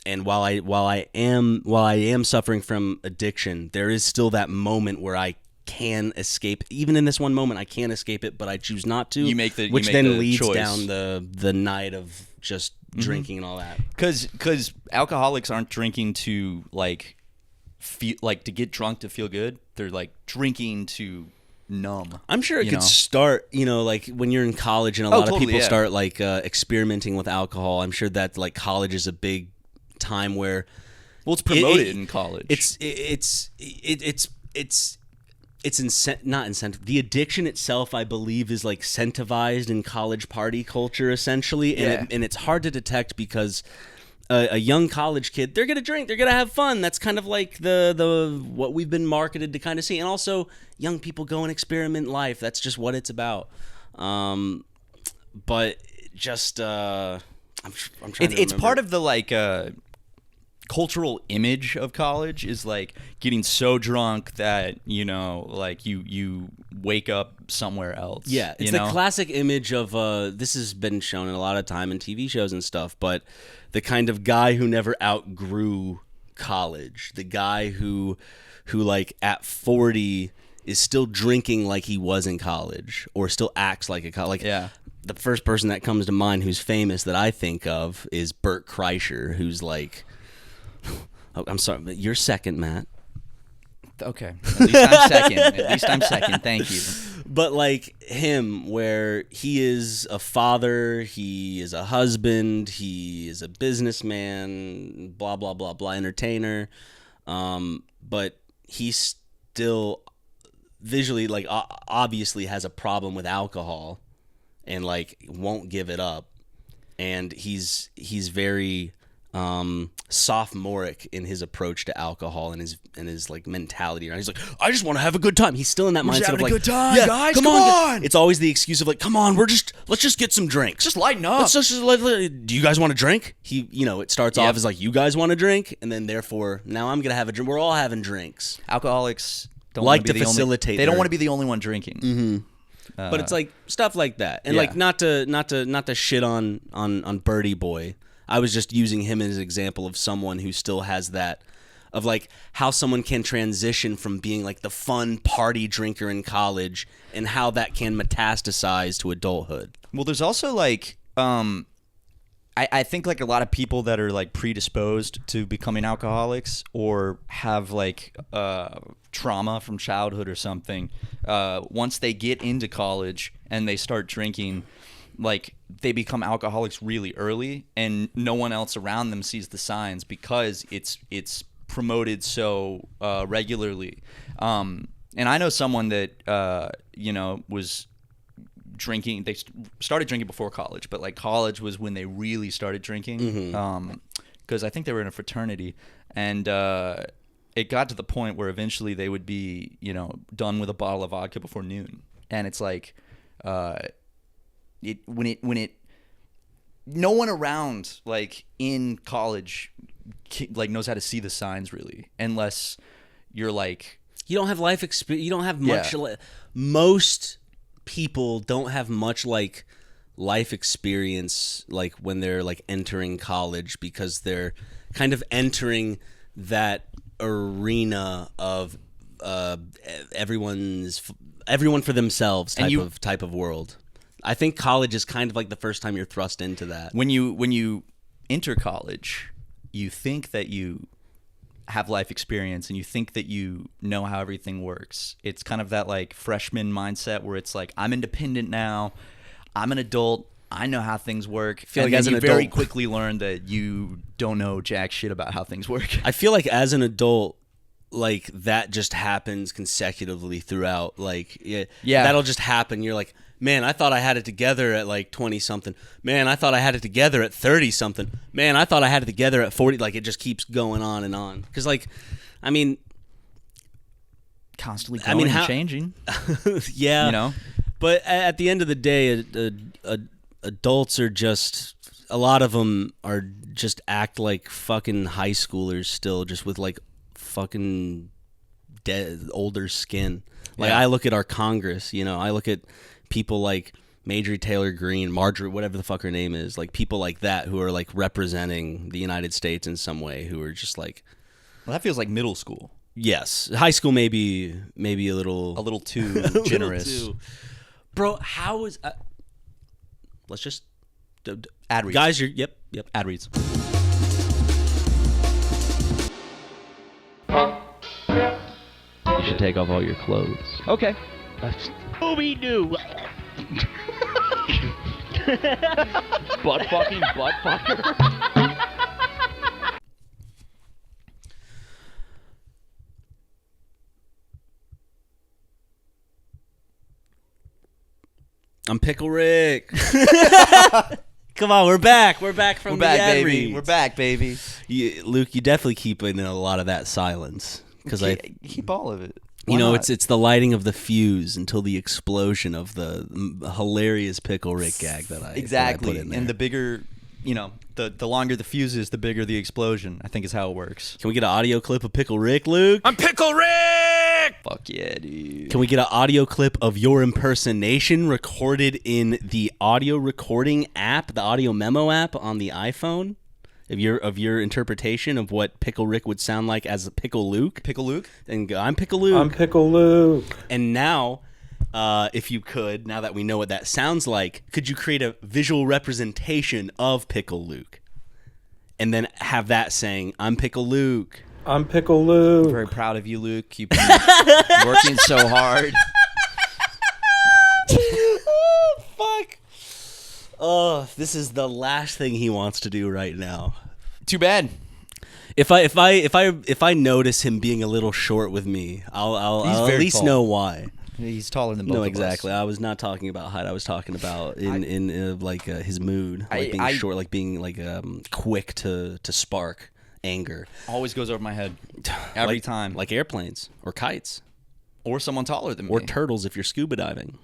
Yeah. And while I am suffering from addiction, there is still that moment where I can escape. Even in this one moment, I can escape it, but I choose not to. Which then leads choice down the night of just drinking and all that. Because alcoholics aren't drinking to like feel like to get drunk to feel good. They're like drinking to numb. I'm sure it could start, like when you're in college and a lot of people start like experimenting with alcohol. I'm sure that like college is a big time where it's promoted in college. Not incentive. The addiction itself, I believe, is like incentivized in college party culture essentially, and it's hard to detect because a young college kid, they're gonna drink, they're gonna have fun. That's kind of like the what we've been marketed to kind of see. And also, young people go and experiment life. That's just what it's about. But just I'm trying. It's part of the like cultural image of college is like getting so drunk that like you wake up somewhere else. Yeah, it's the classic image of this has been shown a lot of time in TV shows and stuff, but the kind of guy who never outgrew college, the guy who like at 40 is still drinking like he was in college or still acts like a college. Yeah. The first person that comes to mind who's famous that I think of is Bert Kreischer, who's like, oh, I'm sorry, but you're second, Matt. Okay. At least I'm second. Thank you. But like him, where he is a father, he is a husband, he is a businessman, blah, blah, blah, blah, entertainer. But he still visually, like, obviously has a problem with alcohol and like won't give it up. And he's very sophomoric in his approach to alcohol and his like mentality. He's like, I just want to have a good time. He's still in that mindset of like, a good time, guys. Come on. It's always the excuse of like, come on, let's just get some drinks. Just lighten up. Do you guys want to drink? It starts off as like, you guys want to drink, and then therefore now I'm gonna have a drink. We're all having drinks. Don't like to facilitate. They don't want to be the only one drinking. Mm-hmm. But it's like stuff like that, and like not to shit on Birdie Boy. I was just using him as an example of someone who still has that, of like how someone can transition from being like the fun party drinker in college and how that can metastasize to adulthood. Well, there's also like, I think like a lot of people that are like predisposed to becoming alcoholics or have like trauma from childhood or something, once they get into college and they start drinking, like they become alcoholics really early, and no one else around them sees the signs because it's promoted so regularly. And I know someone that was drinking. They started drinking before college, but like college was when they really started drinking. Because I think they were in a fraternity, and it got to the point where eventually they would be done with a bottle of vodka before noon, and it's like. No one around like in college like knows how to see the signs really, unless you're like, you don't have life experience. You don't have much. Most people don't have much like life experience like when they're like entering college, because they're kind of entering that arena of everyone for themselves type of world. I think college is kind of like the first time you're thrust into that. When you enter college, you think that you have life experience and you think that you know how everything works. It's kind of that like freshman mindset where it's like, I'm independent now, I'm an adult, I know how things work. feel And like then as an you very adult- quickly learn that you don't know jack shit about how things work. I feel like as an adult, like that just happens consecutively throughout. Like, yeah, that'll just happen. You're like, man, I thought I had it together at like 20 something. Man, I thought I had it together at 30 something. Man, I thought I had it together at 40. Like, it just keeps going on and on. Because, like, I mean, Constantly growing and changing. yeah, you know. But at the end of the day, adults are just, a lot of them are just act like fucking high schoolers still, just with like fucking older skin. Like, I look at our Congress, you know, I look at people like Marjorie Taylor Greene, Marjorie, whatever the fuck her name is, like people like that who are like representing the United States in some way, who are just like, well, that feels like middle school. Yes, high school maybe a little too generous. Bro, how is let's just ad reads. Guys, you're yep ad reads. You should take off all your clothes. Okay. Scooby-Doo. Butt fucker. I'm Pickle Rick. Come on, we're back. We're back from the ad reads. We're back, baby. Luke, you definitely keep in a lot of that silence because I keep all of it. You know, it's the lighting of the fuse until the explosion of the hilarious Pickle Rick gag that I exactly. put in there. And the bigger, you know, the longer the fuse is, the bigger the explosion. I think is how it works. Can we get an audio clip of Pickle Rick, Luke? I'm Pickle Rick. Fuck yeah, dude. Can we get an audio clip of your impersonation recorded in the audio recording app, the audio memo app on the iPhone? Of your interpretation of what Pickle Rick would sound like as a Pickle Luke. Pickle Luke? And go, I'm Pickle Luke. I'm Pickle Luke. And now, if you could, now that we know what that sounds like, could you create a visual representation of Pickle Luke? And then have that saying, I'm Pickle Luke. I'm Pickle Luke. I'm very proud of you, Luke. You've been working so hard. Oh, fuck. Oh, this is the last thing he wants to do right now. Too bad. If I notice him being a little short with me, I'll at least know why. He's taller than both of us. No, exactly. I was not talking about height. I was talking about in his mood, like being short, like being like quick to spark anger. Always goes over my head every time. Like airplanes or kites or someone taller than me. Or turtles if you're scuba diving.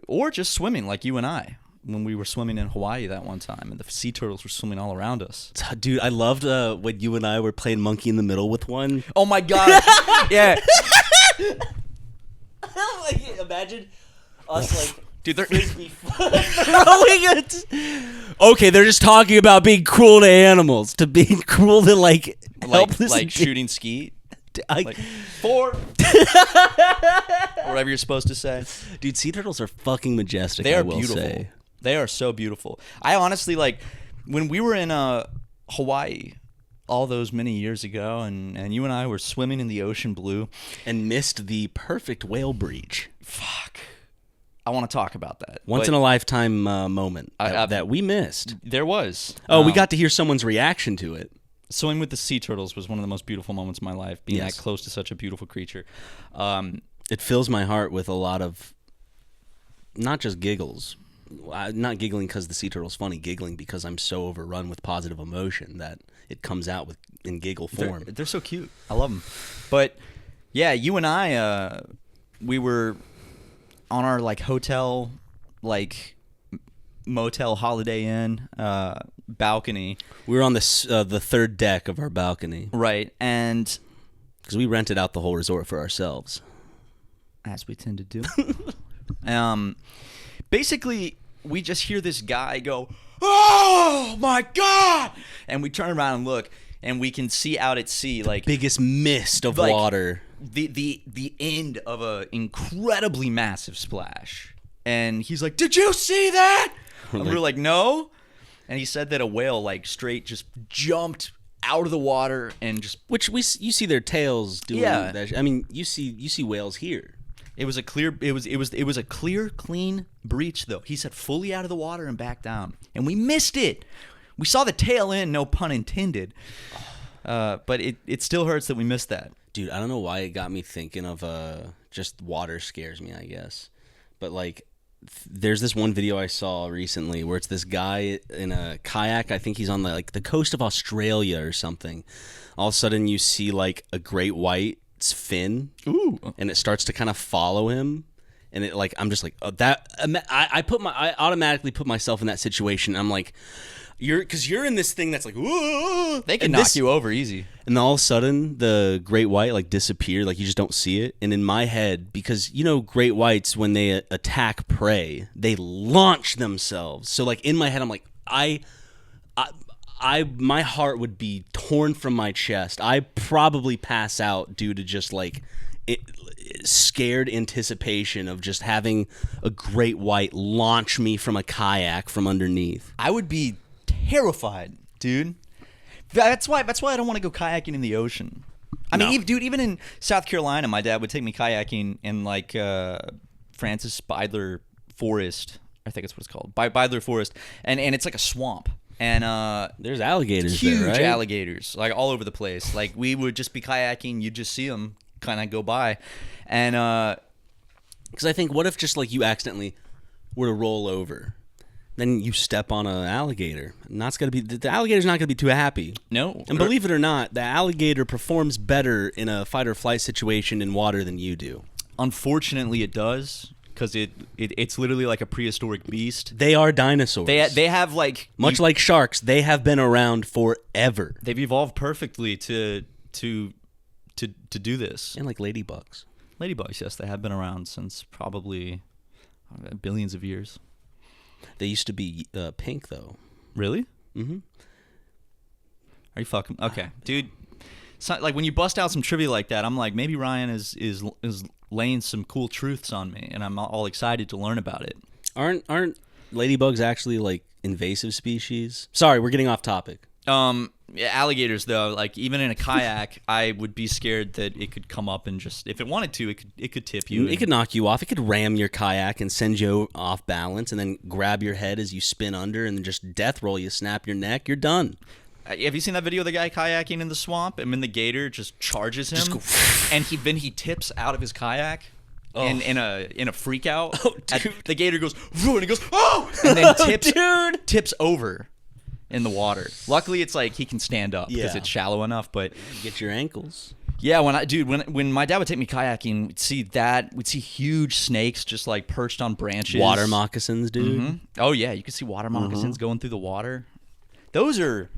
Or just swimming like you and I. When we were swimming in Hawaii that one time, and the sea turtles were swimming all around us. Dude, I loved when you and I were playing monkey in the middle with one. Oh my god! Yeah. Like, imagine us like, dude, they're frisbee throwing it. Okay, they're just talking about being cruel to animals, to being cruel to like helpless, like shooting skeet. Like, or whatever you're supposed to say. Dude, sea turtles are fucking majestic. They are I will beautiful. Say. They are so beautiful. I honestly like when we were in Hawaii all those many years ago, and you and I were swimming in the ocean blue and missed the perfect whale breach. Fuck. I want to talk about that. Once in a lifetime moment that we missed. There was. Oh, we got to hear someone's reaction to it. Swimming with the sea turtles was one of the most beautiful moments of my life, being that close to such a beautiful creature. It fills my heart with a lot of, not just giggles, not giggling because the sea turtle's funny, giggling because I'm so overrun with positive emotion that it comes out in giggle form. They're so cute. I love them. But, yeah, you and I, we were on our, like, hotel, like, motel Holiday Inn balcony. We were on the third deck of our balcony. Right, and... because we rented out the whole resort for ourselves. As we tend to do. Basically, we just hear this guy go, "Oh, my God!" And we turn around and look, and we can see out at sea, like... biggest mist of water. The end of a incredibly massive splash. And he's like, "Did you see that?" And we're like, "No." And he said that a whale, like, straight just jumped out of the water and just... which you see their tails doing. Yeah. That. I mean, you see whales here. It was a clear. It was a clear, clean breach, though. He said fully out of the water and back down, and we missed it. We saw the tail end, no pun intended. But it still hurts that we missed that. Dude, I don't know why it got me thinking of just water scares me, I guess. But like, there's this one video I saw recently where it's this guy in a kayak. I think he's on the coast of Australia or something. All of a sudden, you see like a great white's fin, and it starts to kind of follow him. And it like I'm just like I automatically put myself in that situation. I'm like, you're in this thing that's like, whoa, They can knock you over easy. and all of a sudden the great white like disappeared, like you just don't see it. And in my head, because you know great whites when they attack prey, they launch themselves. So like in my head, I'm like, my heart would be torn from my chest. I probably pass out due to just like scared anticipation of just having a great white launch me from a kayak from underneath. I would be terrified, dude. That's why I don't want to go kayaking in the ocean. I mean, even in South Carolina, my dad would take me kayaking in like Francis Bydler Forest. I think it's what it's called, Bydler Forest, and it's like a swamp. And there's alligators huge there, right? alligators, like all over the place. Like we would just be kayaking, you'd just see them kind of go by, and because I think, what if just like you accidentally were to roll over, then you step on an alligator, and that's gonna be the alligator's not gonna be too happy. No, and believe it or not, the alligator performs better in a fight or flight situation in water than you do. Unfortunately, it does. Because it's literally like a prehistoric beast. They are dinosaurs. They have like much like sharks. They have been around forever. They've evolved perfectly to do this. And like ladybugs. Ladybugs, yes, they have been around since probably billions of years. They used to be pink though. Really? Mm-hmm. Are you fucking okay, dude? So, like when you bust out some trivia like that, I'm like, maybe Ryan is laying some cool truths on me, and I'm all excited to learn about it. Aren't ladybugs actually like invasive species? Sorry, we're getting off topic. Yeah, alligators though, like even in a kayak, I would be scared that it could come up and just, if it wanted to, it could tip you. It could knock you off. It could ram your kayak and send you off balance, and then grab your head as you spin under, and then just death roll you, snap your neck, you're done. Have you seen that video of the guy kayaking in the swamp, and then the gator just charges him, and then he tips out of his kayak, in a freak out. Oh, dude. The gator goes, and he goes, oh, and then tips over in the water. Luckily, it's like he can stand up because it's shallow enough. But get your ankles. Yeah, when my dad would take me kayaking, we'd see huge snakes just like perched on branches. Water moccasins, dude. Mm-hmm. Oh yeah, you could see water moccasins going through the water. Those are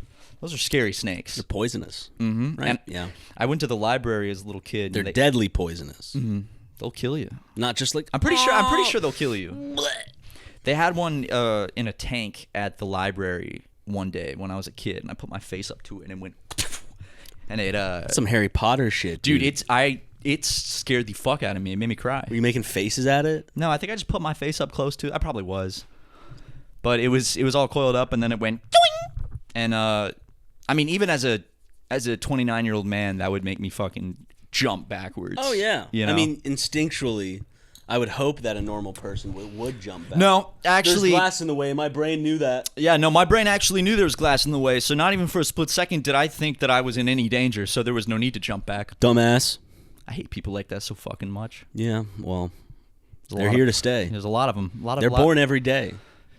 scary snakes. They're poisonous. Mm-hmm. Right? And I went to the library as a little kid. They're deadly poisonous. Mm-hmm. They'll kill you. Not just like I'm pretty sure they'll kill you. They had one in a tank at the library one day when I was a kid, and I put my face up to it, and it went, and it some Harry Potter shit, dude. It scared the fuck out of me. It made me cry. Were you making faces at it? No, I think I just put my face up close to it. I probably was, but it was all coiled up, and then it went, and I mean, even as a 29-year-old man, that would make me fucking jump backwards. Oh yeah. You know? I mean, instinctually, I would hope that a normal person would jump back. No, actually, there's glass in the way. My brain knew that. Yeah, no, my brain actually knew there was glass in the way. So not even for a split second did I think that I was in any danger. So there was no need to jump back. Dumbass. I hate people like that so fucking much. Yeah, well, they're here to stay. There's a lot of them. They're born every day.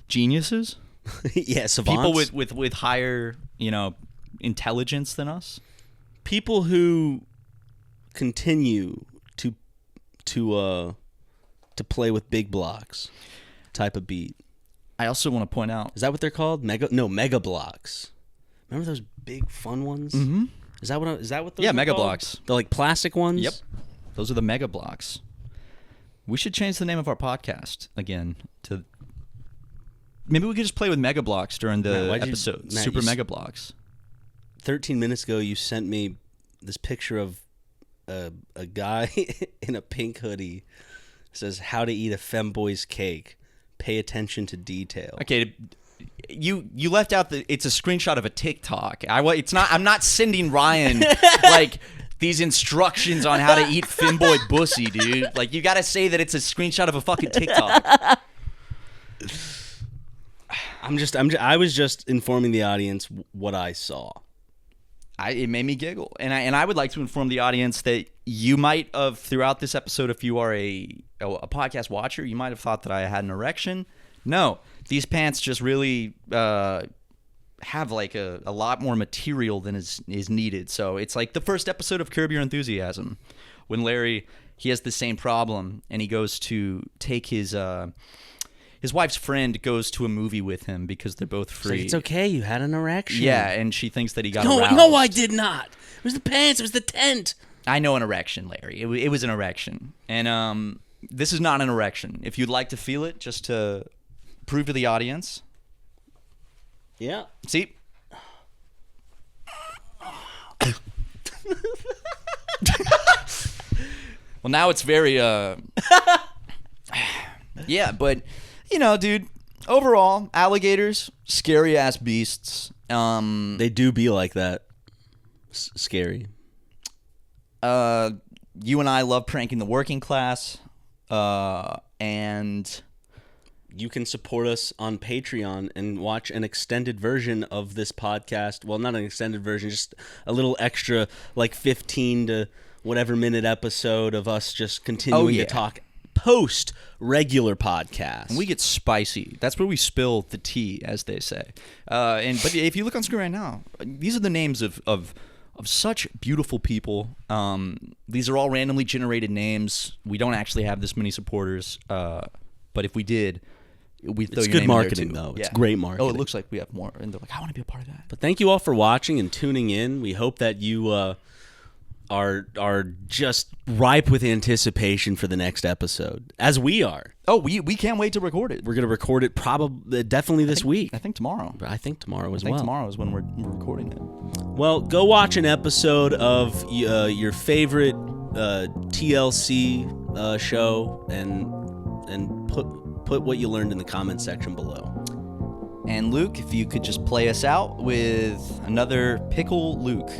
Geniuses. Yeah, savants. People with higher, intelligence than us. People who continue to play with big blocks type of beat. I also want to point out, is that what they're called? Mega blocks. Remember those big fun ones? Mm-hmm. Is that what those are Mega called? blocks. The like plastic ones? Yep. Those are the mega blocks. We should change the name of our podcast again to, maybe we could just play with mega blocks during the episode. Super mega blocks. 13 minutes ago, you sent me this picture of a guy in a pink hoodie. It says, "How to eat a femboy's cake. Pay attention to detail." Okay, you left out it's a screenshot of a TikTok. I'm not sending Ryan like these instructions on how to eat Finboy Bussy, dude. Like, you gotta say that it's a screenshot of a fucking TikTok. I was just informing the audience what I saw. It made me giggle, and I would like to inform the audience that you might have, throughout this episode, if you are a podcast watcher, you might have thought that I had an erection. No, these pants just really have like a lot more material than is needed. So it's like the first episode of Curb Your Enthusiasm, when Larry, he has the same problem, and he goes to take his wife's friend goes to a movie with him because they're both free. It's okay, you had an erection. Yeah, and she thinks that he got aroused. No, I did not. It was the pants. It was the tent. I know an erection, Larry. It was an erection. And this is not an erection. If you'd like to feel it, just to prove to the audience. Yeah. See? Well, now it's very... Yeah, but... You know, dude, overall, alligators, scary-ass beasts. They do be like that. Scary. You and I love pranking the working class. And... You can support us on Patreon and watch an extended version of this podcast. Well, not an extended version, just a little extra, like 15 to whatever minute episode of us just continuing to talk post regular podcast. And we get spicy. That's where we spill the tea, as they say. But if you look on screen right now, these are the names of such beautiful people. These are all randomly generated names. We don't actually have this many supporters, but if we did, we'd throw it's your good name marketing, in there too. though. It's great marketing. Oh, it looks like we have more, and they're like, I want to be a part of that. But thank you all for watching and tuning in. We hope that you are just ripe with anticipation for the next episode, as we are. Oh, we can't wait to record it. We're going to record it definitely this week. I think tomorrow. I think tomorrow as well. I think tomorrow is when we're recording it. Well, go watch an episode of your favorite TLC show and put what you learned in the comment section below. And Luke, if you could just play us out with another Pickle Luke.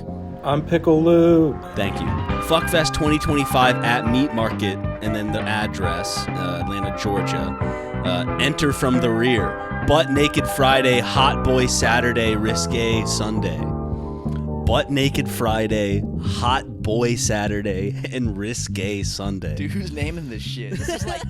I'm Pickle Luke. Thank you. Fuckfest 2025 at Meat Market, and then the address, Atlanta, Georgia. Enter from the rear. Butt Naked Friday, Hot Boy Saturday, Risque Sunday. Butt Naked Friday, Hot Boy Saturday, and Risque Sunday. Dude, who's naming this shit? This is like...